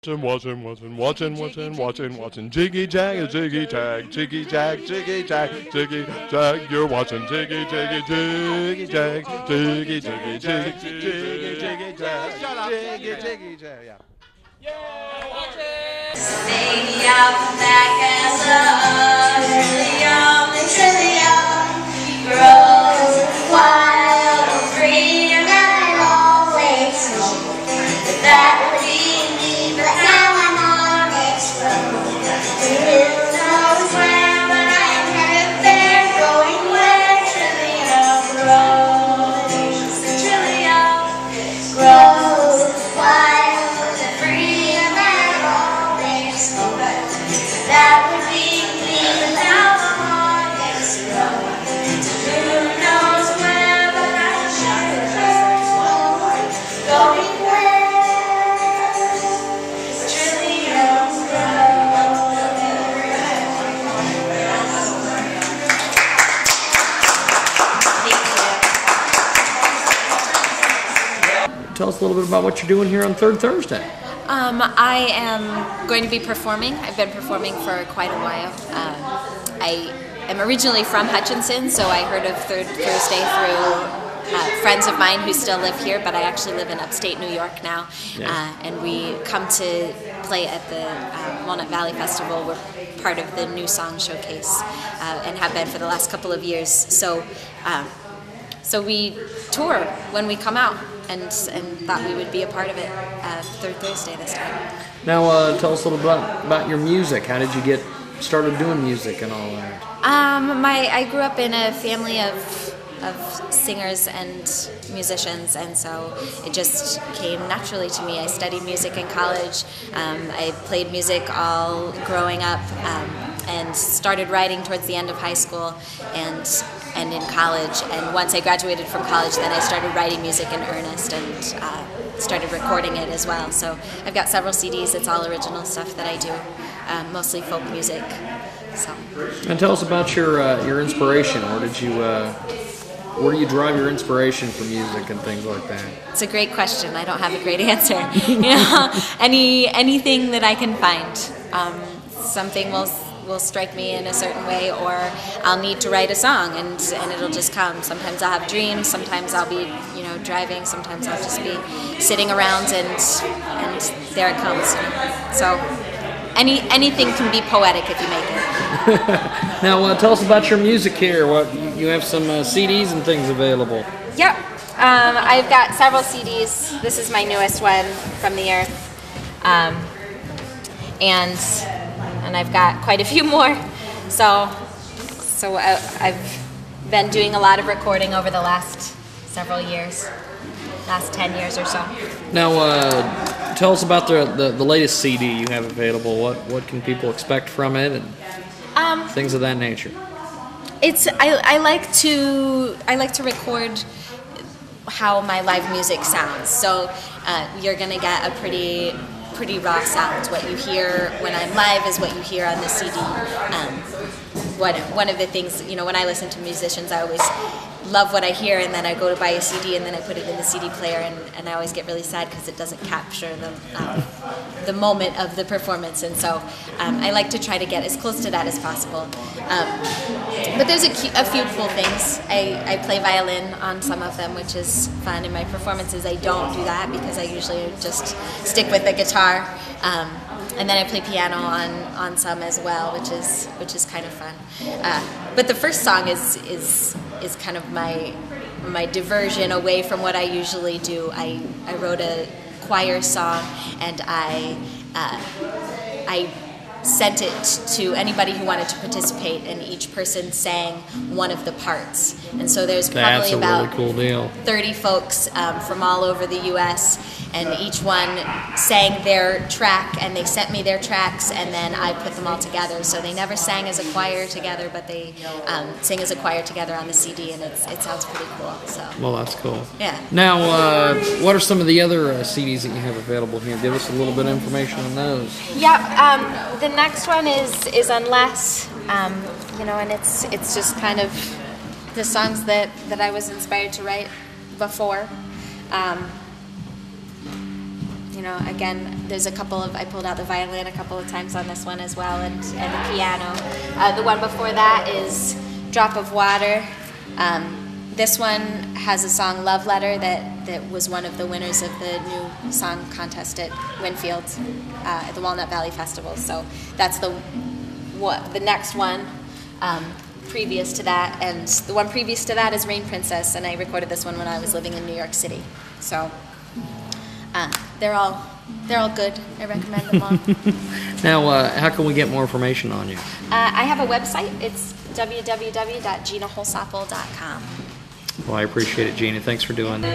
watching. Jiggy Jag, Jiggy Jag, Jiggy Jag, Jiggy Jag, Jiggy Jag. You're watching Jiggy Jiggy Jiggy Jag, Jiggy Jiggy Jiggy Jiggy Jiggy Jag, Jiggy Jiggy Jag. Baby, I'm back as really young, grows wild and free, and I always know that would be me, but now I'm on this road. Who knows where, but I'm headed there, going where Trillium grows wild and free, and I always know that would be me, but now I'm on this road. Who knows where, but I'm going where Trillium Tell us a little bit about what you're doing here on Third Thursday. I am going to be performing. I've been performing for quite a while. I am originally from Hutchinson, so I heard of Third Thursday through friends of mine who still live here, but I actually live in upstate New York now. Yeah. And we come to play at the Walnut Valley Festival. We're part of the New Song Showcase and have been for the last couple of years. So we tour when we come out, and thought we would be a part of it Third Thursday this time. Now, tell us a little bit about your music. How did you get started doing music and all that? I grew up in a family of singers and musicians, and so it just came naturally to me. I studied music in college. I played music all growing up, and started writing towards the end of high school and in college. And once I graduated from college, then I started writing music in earnest and started recording it as well. So I've got several CDs. It's all original stuff that I do, mostly folk music. So. And tell us about your inspiration. Where do you drive your inspiration for music and things like that? It's a great question. I don't have a great answer. Anything that I can find. Something will strike me in a certain way, or I'll need to write a song, and it'll just come. Sometimes I'll have dreams. Sometimes I'll be driving. Sometimes I'll just be sitting around, and there it comes. So anything can be poetic if you make it. Now, tell us about your music here. You have some CDs and things available. Yep. I've got several CDs. This is my newest one, From the Earth. And I've got quite a few more. So I've been doing a lot of recording over the last several years, last 10 years or so. Now, tell us about the latest CD you have available. What can people expect from it, and things of that nature? I like to record how my live music sounds. So you're gonna get a pretty raw sound. What you hear when I'm live is what you hear on the CD. One of the things, when I listen to musicians, I always love what I hear, and then I go to buy a CD, and then I put it in the CD player, and I always get really sad because it doesn't capture the moment of the performance, and so I like to try to get as close to that as possible. But there's a few cool things. I play violin on some of them, which is fun. In my performances, I don't do that because I usually just stick with the guitar. And then I play piano on some as well, which is kind of fun. But the first song is kind of my diversion away from what I usually do. I wrote a choir song, and I sent it to anybody who wanted to participate, and each person sang one of the parts. And so there's probably about really cool deal. 30 folks from all over the U.S., and each one sang their track, and they sent me their tracks, and then I put them all together. So they never sang as a choir together, but they sing as a choir together on the CD, and it sounds pretty cool. So. Well, that's cool. Yeah. Now, what are some of the other CDs that you have available here? Give us a little bit of information on those. Yep. The next one is Unless, and it's just kind of the songs that I was inspired to write before. know, again, there's a couple of, I pulled out the violin a couple of times on this one as well, and the piano. The one before that is Drop of Water. This one has a song, Love Letter, that was one of the winners of the new song contest at Winfield at the Walnut Valley Festival. So that's the next one previous to that, and the one previous to that is Rain Princess, and I recorded this one when I was living in New York City. So they're all good. I recommend them all. Now, how can we get more information on you? I have a website. It's www.ginaholsopple.com. Well, I appreciate it, Gina. Thanks for doing that.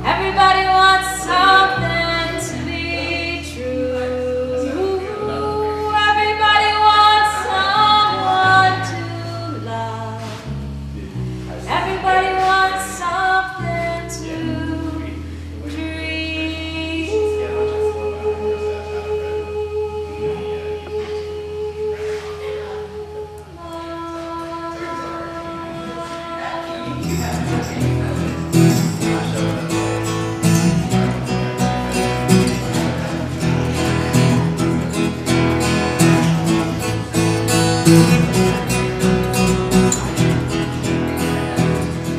Everybody wants something to be true. Everybody wants someone to love. Everybody wants something to dream.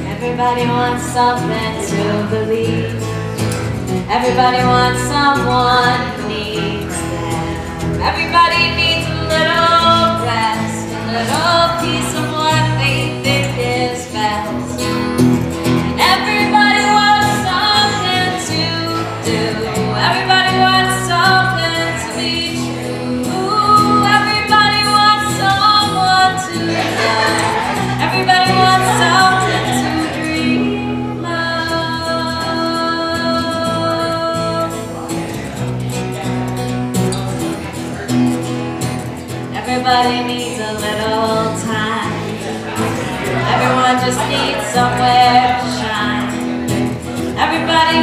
Everybody wants something to believe. Everybody wants someone who needs them. Everybody needs a little rest, a little piece of what they think is best. Everybody wants something to do. Everybody wants something to be true. Everybody wants someone to love. Everybody wants something to dream of. Everybody needs a little time. Everyone just needs somewhere to shine. Everybody